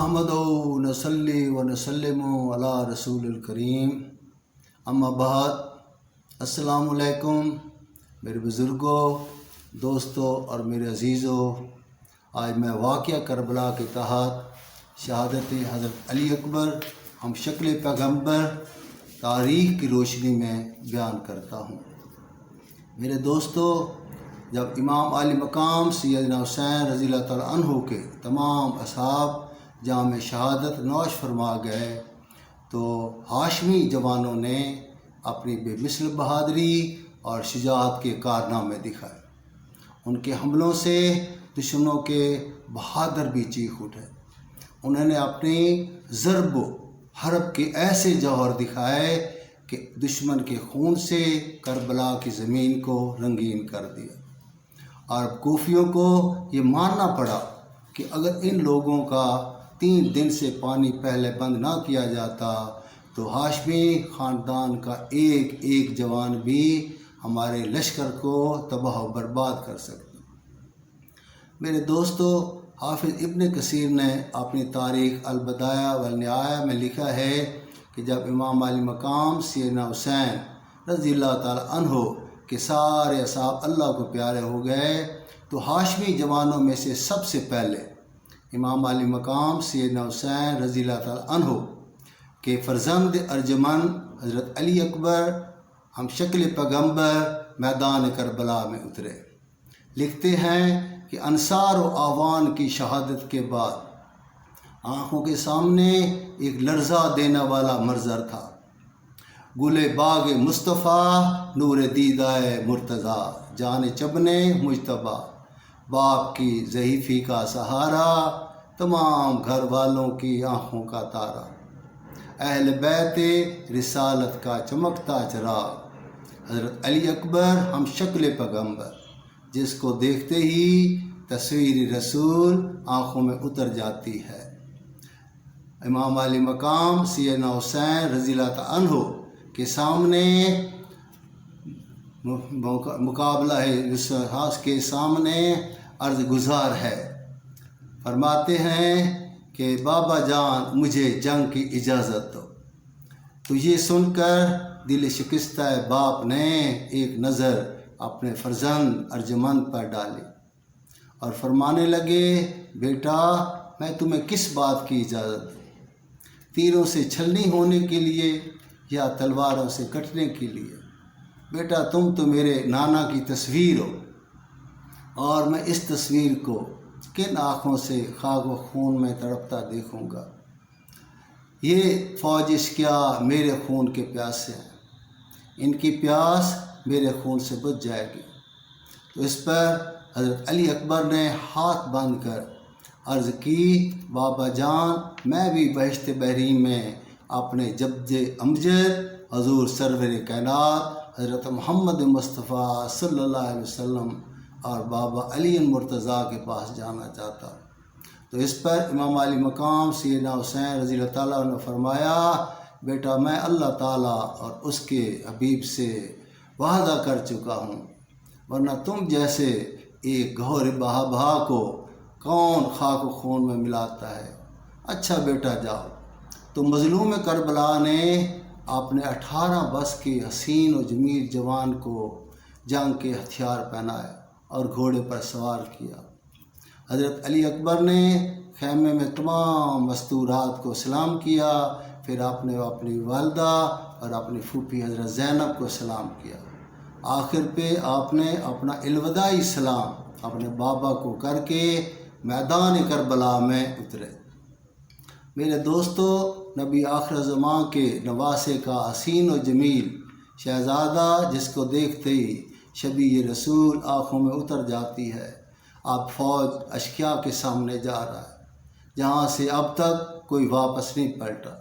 نحمد و نصلی و نسلم علی رسول الکریم اما بعد۔ السلام علیکم میرے بزرگوں، دوستوں اور میرے عزیزوں۔ آج میں واقعہ کربلا کے تحت شہادت حضرت علی اکبر ہم شکل پیغمبر تاریخ کی روشنی میں بیان کرتا ہوں۔ میرے دوستوں، جب امام علی مقام سیدنا حسین رضی اللہ تعالیٰ عنہ کے تمام اصحاب جام شہادت نوش فرما گئے تو ہاشمی جوانوں نے اپنی بے مثل بہادری اور شجاعت کے کارنامے دکھائے۔ ان کے حملوں سے دشمنوں کے بہادر بھی چیخ اٹھے۔ انہوں نے اپنی ضرب و حرب کے ایسے جوہر دکھائے کہ دشمن کے خون سے کربلا کی زمین کو رنگین کر دیا، اور کوفیوں کو یہ ماننا پڑا کہ اگر ان لوگوں کا 3 دن سے پانی پہلے بند نہ کیا جاتا تو ہاشمی خاندان کا ایک ایک جوان بھی ہمارے لشکر کو تباہ و برباد کر سکتا۔ میرے دوستو، حافظ ابن کثیر نے اپنی تاریخ البدایہ والنہایہ میں لکھا ہے کہ جب امام علی مقام سیدنا حسین رضی اللہ تعالیٰ عنہ کے سارے اصحاب اللہ کو پیارے ہو گئے تو ہاشمی جوانوں میں سے سب سے پہلے امام علی مقام سیدنا حسین رضی اللہ تعالیٰ عنہ کے فرزند ارجمن حضرت علی اکبر ہم شکل پیغمبر میدان کربلا میں اترے۔ لکھتے ہیں کہ انصار و اعوان کی شہادت کے بعد آنکھوں کے سامنے ایک لرزہ دینے والا منظر تھا۔ گلے باغ مصطفیٰ نور دیدائے مرتضیٰ، جان چبنے مجتبیٰ، باپ کی ضعیفی کا سہارا، تمام گھر والوں کی آنکھوں کا تارا، اہل بیت رسالت کا چمکتا چراغ، حضرت علی اکبر ہم شکل پیغمبر، جس کو دیکھتے ہی تصویر رسول آنکھوں میں اتر جاتی ہے۔ امام علی مقام سیدنا حسین رضی اللہ تعالیٰ عنہ کے سامنے مقابلہ ہے، کے سامنے عرض گزار ہے۔ فرماتے ہیں کہ بابا جان مجھے جنگ کی اجازت دو۔ تو یہ سن کر دل شکستہ باپ نے ایک نظر اپنے فرزند ارجمند پر ڈالی اور فرمانے لگے، بیٹا میں تمہیں کس بات کی اجازت دوں؟ تیروں سے چھلنی ہونے کے لیے یا تلواروں سے کٹنے کے لیے؟ بیٹا تم تو میرے نانا کی تصویر ہو، اور میں اس تصویر کو کن آنکھوں سے خاک و خون میں تڑپتا دیکھوں گا؟ یہ فوج اشقیاء میرے خون کے پیاسے ہیں، ان کی پیاس میرے خون سے بجھ جائے گی۔ تو اس پر حضرت علی اکبر نے ہاتھ باندھ کر عرض کی، بابا جان میں بھی بہشت بحرین میں اپنے جد امجد حضور سرور کائنات حضرت محمد مصطفیٰ صلی اللہ علیہ وسلم اور بابا علی مرتضیٰ کے پاس جانا چاہتا۔ تو اس پر امام علی مقام سیدنا حسین رضی اللہ تعالیٰ نے فرمایا، بیٹا میں اللہ تعالیٰ اور اس کے حبیب سے وعدہ کر چکا ہوں، ورنہ تم جیسے ایک گہر بہا کو کون خاک و خون میں ملاتا ہے؟ اچھا بیٹا جاؤ۔ تو مظلوم کربلا نے اپنے 18 برس کے حسین و جمیل جوان کو جنگ کے ہتھیار پہنائے اور گھوڑے پر سوار کیا۔ حضرت علی اکبر نے خیمے میں تمام مستورات کو سلام کیا، پھر اپنی والدہ اور اپنی پھوپھی حضرت زینب کو سلام کیا۔ آخر پہ آپ نے اپنا الوداعی سلام اپنے بابا کو کر کے میدان کربلا میں اترے۔ میرے دوستو، نبی آخر زمان کے نواسے کا حسین و جمیل شہزادہ جس کو دیکھتے ہی شبیہ رسول آنکھوں میں اتر جاتی ہے، اب فوج اشقیاء کے سامنے جا رہا ہے جہاں سے اب تک کوئی واپس نہیں پلٹا۔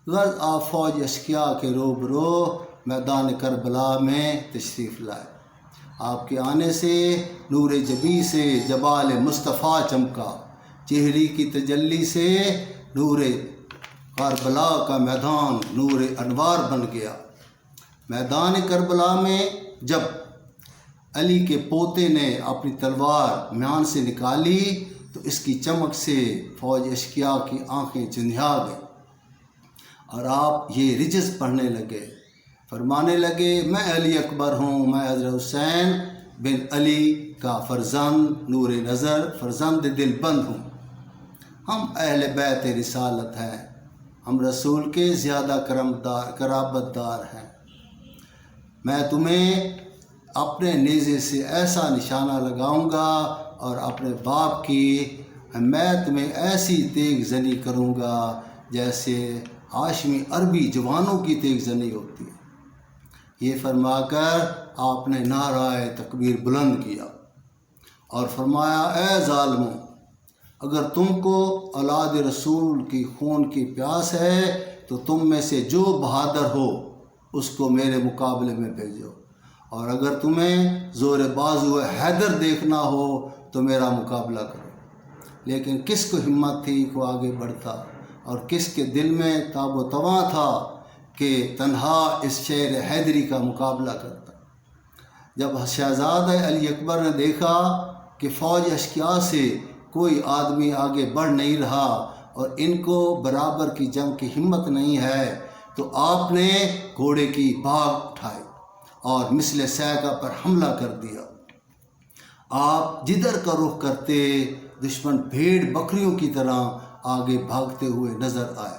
غرض آپ فوج اشقیاء کے روبرو میدان کربلا میں تشریف لائے۔ آپ کے آنے سے نور جبی سے جبال مصطفیٰ چمکا، چہرے کی تجلی سے نور کربلا کا میدان نور انوار بن گیا۔ میدان کربلا میں جب علی کے پوتے نے اپنی تلوار میان سے نکالی تو اس کی چمک سے فوج اشکیا کی آنکھیں چندھیا گئیں اور آپ یہ رجز پڑھنے لگے، فرمانے لگے میں علی اکبر ہوں، میں حضرت حسین بن علی کا فرزند، نور نظر، فرزند دل بند ہوں۔ ہم اہل بیت رسالت ہیں، ہم رسول کے زیادہ قرابت دار ہیں۔ میں تمہیں اپنے نیزے سے ایسا نشانہ لگاؤں گا اور اپنے باپ کی میں تمہیں ایسی تیغ زنی کروں گا جیسے ہاشمی عربی جوانوں کی تیغ زنی ہوتی ہے۔ یہ فرما کر آپ نے نعرہ تکبیر بلند کیا اور فرمایا اے ظالموں، اگر تم کو اولاد رسول کی خون کی پیاس ہے تو تم میں سے جو بہادر ہو اس کو میرے مقابلے میں بھیجو، اور اگر تمہیں زور بازو حیدر دیکھنا ہو تو میرا مقابلہ کرو۔ لیکن کس کو ہمت تھی کہ آگے بڑھتا، اور کس کے دل میں تاب و تواں تھا کہ تنہا اس شیر حیدری کا مقابلہ کرتا۔ جب شہزادہ علی اکبر نے دیکھا کہ فوج اشکیا سے کوئی آدمی آگے بڑھ نہیں رہا اور ان کو برابر کی جنگ کی ہمت نہیں ہے، تو آپ نے گھوڑے کی بھاگ اٹھائی اور مثل صیقہ پر حملہ کر دیا۔ آپ جدھر کا رخ کرتے دشمن بھیڑ بکریوں کی طرح آگے بھاگتے ہوئے نظر آئے۔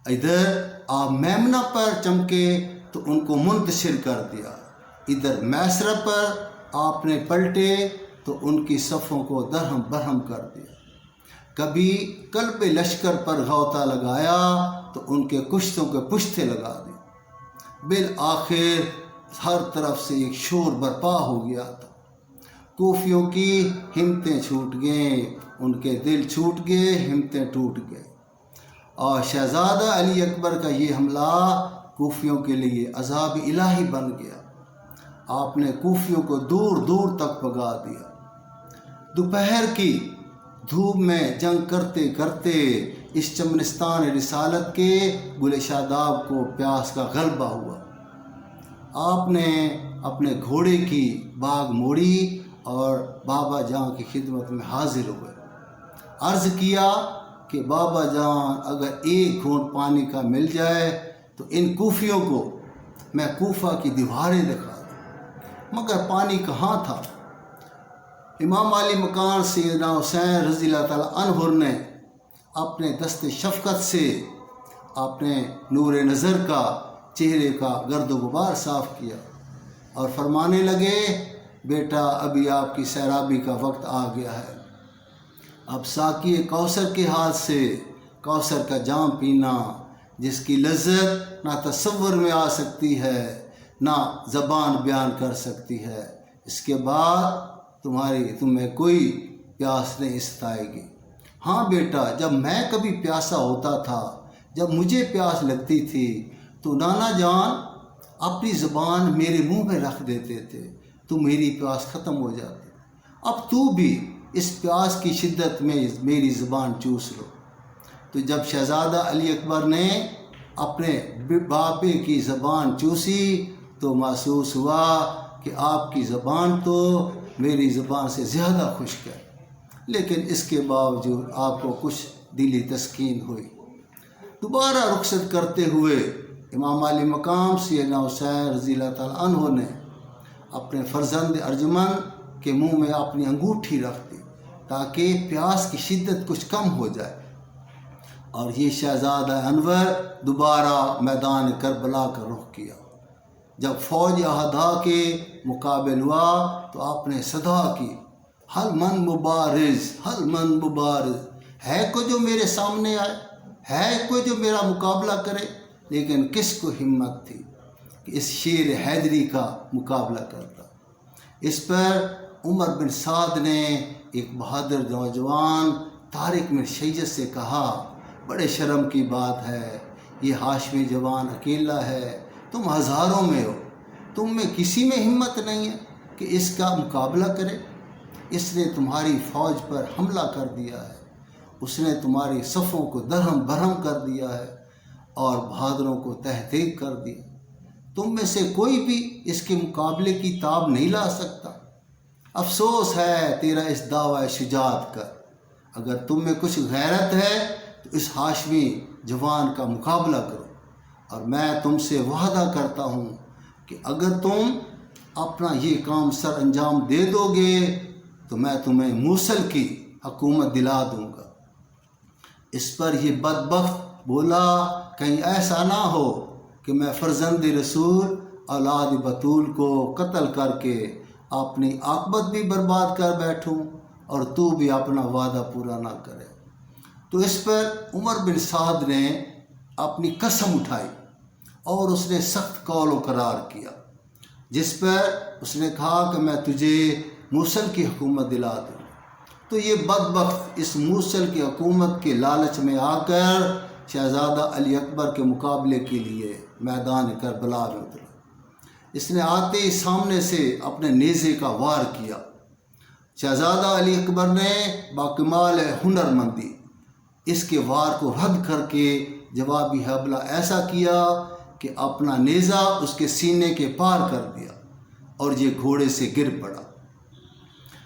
ادھر آپ میمنہ پر چمکے تو ان کو منتشر کر دیا، ادھر میسرہ پر آپ نے پلٹے تو ان کی صفوں کو درہم برہم کر دیا۔ کبھی قلب لشکر پر غوطہ لگایا تو ان کے کشتوں کے پشتے لگا دی۔ بالآخر ہر طرف سے ایک شور برپا ہو گیا تھا، کوفیوں کی ہمتیں چھوٹ گئیں، ان کے دل چھوٹ گئے، ہمتیں ٹوٹ گئے، اور شہزادہ علی اکبر کا یہ حملہ کوفیوں کے لیے عذاب الہی بن گیا۔ آپ نے کوفیوں کو دور دور تک بھگا دیا۔ دوپہر کی دھوپ میں جنگ کرتے کرتے اس چمنستان رسالت کے گل شاداب کو پیاس کا غلبہ ہوا۔ آپ نے اپنے گھوڑے کی باگ موڑی اور بابا جان کی خدمت میں حاضر ہوئے۔ عرض کیا کہ بابا جان، اگر ایک گھونٹ پانی کا مل جائے تو ان کوفیوں کو میں کوفہ کی دیواریں دکھا دوں، مگر پانی کہاں تھا؟ امام علی مکان سیدنا حسین رضی اللہ تعالیٰ عنہ نے اپنے دست شفقت سے اپنے نور نظر کا چہرے کا گرد و غبار صاف کیا اور فرمانے لگے بیٹا ابھی آپ کی سیرابی کا وقت آ گیا ہے، اب ساقی کوثر کے ہاتھ سے کوثر کا جام پینا، جس کی لذت نہ تصور میں آ سکتی ہے نہ زبان بیان کر سکتی ہے۔ اس کے بعد تمہیں کوئی پیاس نہیں ستائے گی۔ ہاں بیٹا، جب میں کبھی پیاسا ہوتا تھا، جب مجھے پیاس لگتی تھی تو نانا جان اپنی زبان میرے منہ میں رکھ دیتے تھے تو میری پیاس ختم ہو جاتی۔ اب تو بھی اس پیاس کی شدت میں میری زبان چوس لو۔ تو جب شہزادہ علی اکبر نے اپنے بابے کی زبان چوسی تو محسوس ہوا کہ آپ کی زبان تو میری زبان سے زیادہ خشک ہے، لیکن اس کے باوجود آپ کو کچھ دلی تسکین ہوئی۔ دوبارہ رخصت کرتے ہوئے امام علی مقام سیدنا حسین رضی اللہ تعالیٰ عنہ نے اپنے فرزند ارجمن کے منہ میں اپنی انگوٹھی رکھ دی تاکہ پیاس کی شدت کچھ کم ہو جائے، اور یہ شہزادہ انور دوبارہ میدان کربلا کا رخ کیا۔ جب فوج احدا کے مقابل ہوا تو آپ نے صدا کی، حل من مبارز، حل من مبارز، ہے کوئی جو میرے سامنے آئے، ہے کوئی جو میرا مقابلہ کرے؟ لیکن کس کو ہمت تھی کہ اس شیر حیدری کا مقابلہ کرتا؟ اس پر عمر بن سعد نے ایک بہادر نوجوان طارق بن شیجت سے کہا، بڑے شرم کی بات ہے، یہ ہاشمی جوان اکیلا ہے، تم ہزاروں میں ہو، تم میں کسی میں ہمت نہیں ہے کہ اس کا مقابلہ کرے؟ اس نے تمہاری فوج پر حملہ کر دیا ہے، اس نے تمہاری صفوں کو درہم برہم کر دیا ہے اور بہادروں کو تحقیق کر دیا۔ تم میں سے کوئی بھی اس کے مقابلے کی تاب نہیں لا سکتا۔ افسوس ہے تیرا اس دعوی شجاعت کا، اگر تم میں کچھ غیرت ہے تو اس ہاشمی جوان کا مقابلہ کرو، اور میں تم سے وعدہ کرتا ہوں کہ اگر تم اپنا یہ کام سر انجام دے دو گے تو میں تمہیں موصل کی حکومت دلا دوں گا۔ اس پر یہ بدبخت بولا، کہیں ایسا نہ ہو کہ میں فرزند رسول اولاد بطول کو قتل کر کے اپنی عاقبت بھی برباد کر بیٹھوں اور تو بھی اپنا وعدہ پورا نہ کرے۔ تو اس پر عمر بن سعد نے اپنی قسم اٹھائی اور اس نے سخت قول و قرار کیا، جس پر اس نے کہا کہ میں تجھے موصل کی حکومت دلا دوں۔ تو یہ بدبخت اس موصل کی حکومت کے لالچ میں آ کر شہزادہ علی اکبر کے مقابلے کے لیے میدان کربلا میں اترا۔ اس نے آتے ہی سامنے سے اپنے نیزے کا وار کیا۔ شہزادہ علی اکبر نے باکمال ہنر مندی اس کے وار کو رد کر کے جوابی حملہ ایسا کیا کہ اپنا نیزہ اس کے سینے کے پار کر دیا اور یہ گھوڑے سے گر پڑا۔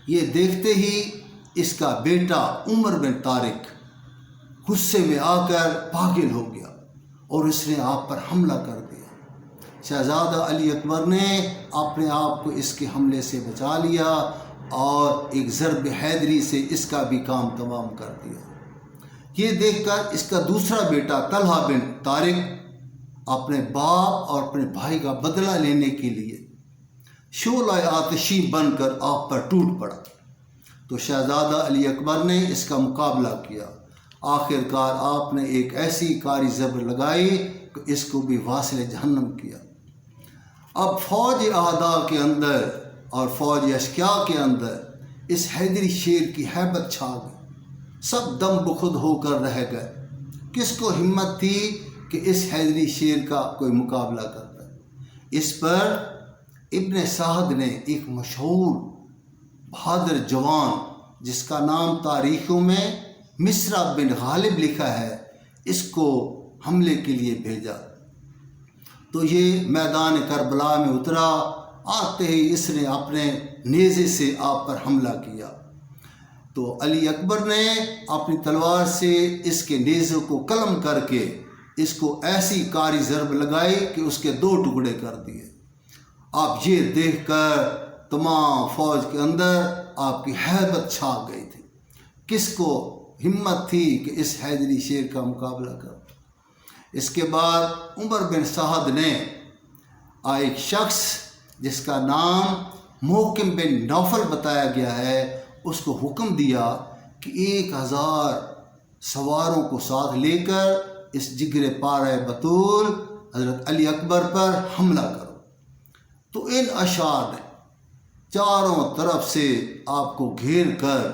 یہ دیکھتے ہی اس کا بیٹا عمر بن طارق غصے میں آ کر پاگل ہو گیا اور اس نے آپ پر حملہ کر دیا۔ شہزادہ علی اکبر نے اپنے آپ کو اس کے حملے سے بچا لیا اور ایک ضرب حیدری سے اس کا بھی کام تمام کر دیا۔ یہ دیکھ کر اس کا دوسرا بیٹا طلحہ بن طارق اپنے باپ اور اپنے بھائی کا بدلہ لینے کے لیے شعلہ آتشی بن کر آپ پر ٹوٹ پڑا۔ تو شہزادہ علی اکبر نے اس کا مقابلہ کیا۔ آخر کار آپ نے ایک ایسی کاری زبر لگائی کہ اس کو بھی واصل جہنم کیا۔ اب فوج اعداء کے اندر اور فوج اشقیاء کے اندر اس حیدری شیر کی ہیبت چھا گئی۔ سب دم بخود ہو کر رہ گئے۔ کس کو ہمت تھی کہ اس حیدری شیر کا کوئی مقابلہ کرتا ہے؟ اس پر ابن سعد نے ایک مشہور بہادر جوان جس کا نام تاریخوں میں مصرع بن غالب لکھا ہے، اس کو حملے کے لیے بھیجا۔ تو یہ میدان کربلا میں اترا۔ آتے ہی اس نے اپنے نیزے سے آپ پر حملہ کیا۔ تو علی اکبر نے اپنی تلوار سے اس کے نیزے کو قلم کر کے اس کو ایسی کاری ضرب لگائی کہ اس کے 2 ٹکڑے کر دیے۔ آپ یہ دیکھ کر تمام فوج کے اندر آپ کی ہیبت چھا گئی تھی۔ کس کو ہمت تھی کہ اس حیدری شیر کا مقابلہ کر؟ اس کے بعد عمر بن سعد نے ایک شخص جس کا نام محکم بن نوفل بتایا گیا ہے، اس کو حکم دیا کہ 1000 سواروں کو ساتھ لے کر اس جگر پارہ بطول حضرت علی اکبر پر حملہ کرو۔ تو ان اشعار نے چاروں طرف سے آپ کو گھیر کر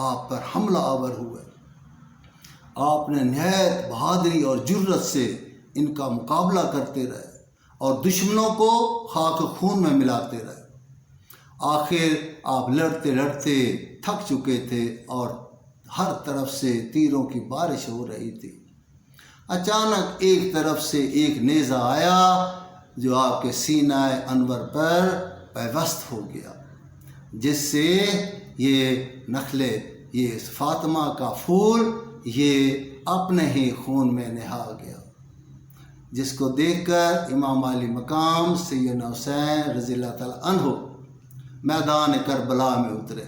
آپ پر حملہ آور ہوئے۔ آپ نے نہایت بہادری اور جرت سے ان کا مقابلہ کرتے رہے اور دشمنوں کو خاک خون میں ملاتے رہے۔ آخر آپ لڑتے لڑتے تھک چکے تھے اور ہر طرف سے تیروں کی بارش ہو رہی تھی۔ اچانک ایک طرف سے ایک نیزہ آیا جو آپ کے سینہ انور پر پیوست ہو گیا، جس سے یہ نخل، یہ فاطمہ کا پھول، یہ اپنے ہی خون میں نہا گیا، جس کو دیکھ کر امام علی مقام سیدنا حسین رضی اللہ تعالیٰ عنہ میدان کربلا میں اترے،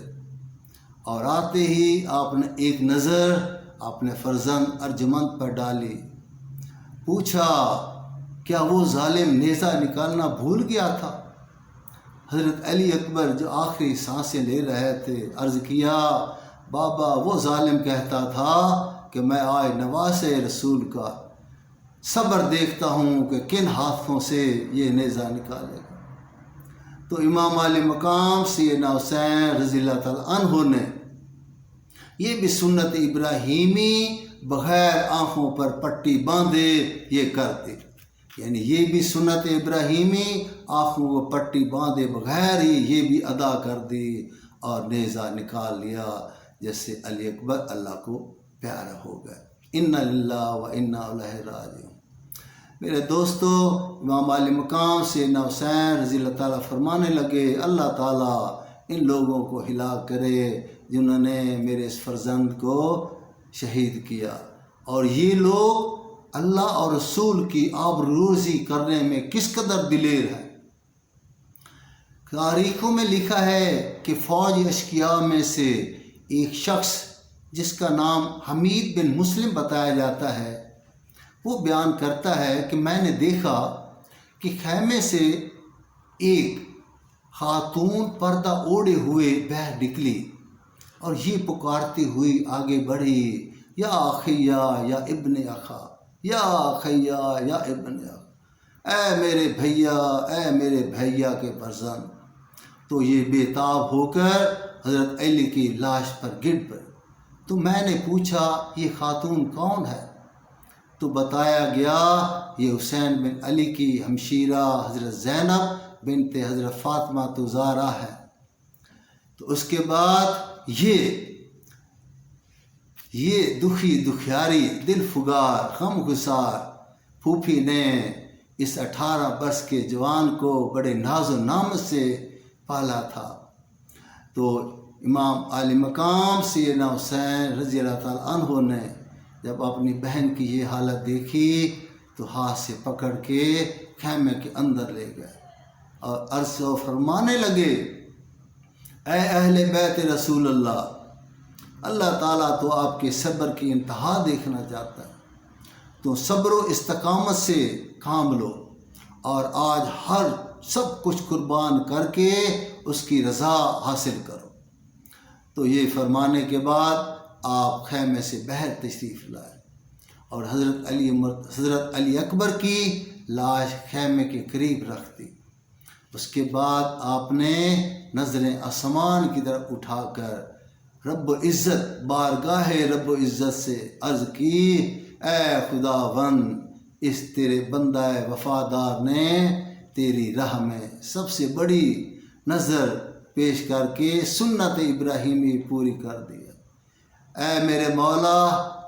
اور آتے ہی آپ نے ایک نظر اپنے فرزند ارجمند پر ڈالی۔ پوچھا، کیا وہ ظالم نیزہ نکالنا بھول گیا تھا؟ حضرت علی اکبر جو آخری سانسیں لے رہے تھے عرض کیا، بابا وہ ظالم کہتا تھا کہ میں آئے نواز رسول کا صبر دیکھتا ہوں کہ کن ہاتھوں سے یہ نیزہ نکالے گا۔ تو امام علی مقام سیدنا حسین رضی اللہ تعالیٰ عنہ نے یہ بھی سنت ابراہیمی بغیر آنکھوں پر پٹی باندھے یہ کرتے، یعنی یہ بھی سنت ابراہیمی آنکھوں کو پٹی باندھے بغیر ہی یہ بھی ادا کر دی اور نیزہ نکال لیا، جس سے علی اکبر اللہ کو پیارا ہو گئے۔ انا للہ و انا الیہ راجعون۔ میرے دوستو، امام علی مقام سیدنا حسین رضی اللہ تعالیٰ فرمانے لگے، اللہ تعالیٰ ان لوگوں کو ہلاک کرے جنہوں نے میرے اس فرزند کو شہید کیا، اور یہ لوگ اللہ اور رسول کی آبروریزی کرنے میں کس قدر دلیر ہے۔ تاریخوں میں لکھا ہے کہ فوج اشقیاء میں سے ایک شخص جس کا نام حمید بن مسلم بتایا جاتا ہے، وہ بیان کرتا ہے کہ میں نے دیکھا کہ خیمے سے ایک خاتون پردہ اوڑھے ہوئے باہر نکلی اور یہ پکارتی ہوئی آگے بڑھی، یا اخیا یا ابن اخا، یا اخیا یا ابن اخا، اے میرے بھیا، اے میرے بھیا کے فرزند۔ تو یہ بے تاب ہو کر حضرت علی کی لاش پر گر پڑی۔ تو میں نے پوچھا یہ خاتون کون ہے؟ تو بتایا گیا یہ حسین بن علی کی ہمشیرہ حضرت زینب بنت حضرت فاطمہ زہرا ہے۔ تو اس کے بعد یہ دکھیاری دل فگار غم گسار پھوپھی نے اس 18 برس کے جوان کو بڑے ناز و نامت سے پالا تھا۔ تو امام عالی مقام سیدنا حسین رضی اللہ تعالیٰ عنہ نے جب اپنی بہن کی یہ حالت دیکھی تو ہاتھ سے پکڑ کے خیمے کے اندر لے گئے اور عرض و فرمانے لگے، اے اہل بیت رسول اللہ، اللہ تعالیٰ تو آپ کے صبر کی انتہا دیکھنا چاہتا ہے، تو صبر و استقامت سے کام لو اور آج ہر سب کچھ قربان کر کے اس کی رضا حاصل کرو۔ تو یہ فرمانے کے بعد آپ خیمے سے باہر تشریف لائے اور حضرت علی اکبر کی لاش خیمے کے قریب رکھ دی۔ اس کے بعد آپ نے نظریں آسمان کی طرف اٹھا کر رب عزت بارگاہ رب عزت سے عرض کی، اے خداوند، اس تیرے بندہ وفادار نے تیری راہ میں سب سے بڑی نظر پیش کر کے سنت ابراہیمی پوری کر دیا۔ اے میرے مولا،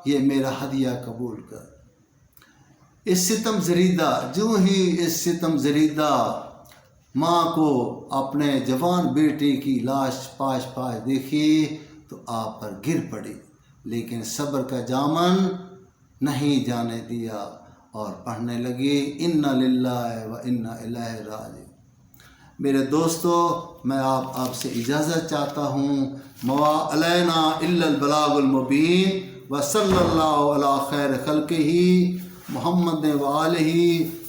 یہ میرا ہدیہ قبول کر۔ اس ستم زریدہ اس ستم زریدہ ماں کو اپنے جوان بیٹے کی لاش پاش دیکھی تو آپ پر گر پڑی، لیکن صبر کا دامن نہیں جانے دیا اور پڑھنے لگی، انا للہ و انا الیہ راجعون۔ میرے دوستو، میں آپ سے اجازت چاہتا ہوں۔ ما علینا الا البلاغ المبین، وصلی اللہ علی خیر خلقہ محمد وآلہ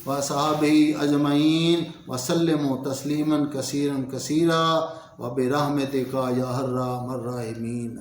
وصحبہ اجمعین وسلم تسلیما کثیرا کثیرا وبرحمتک یا ارحم الراحمین۔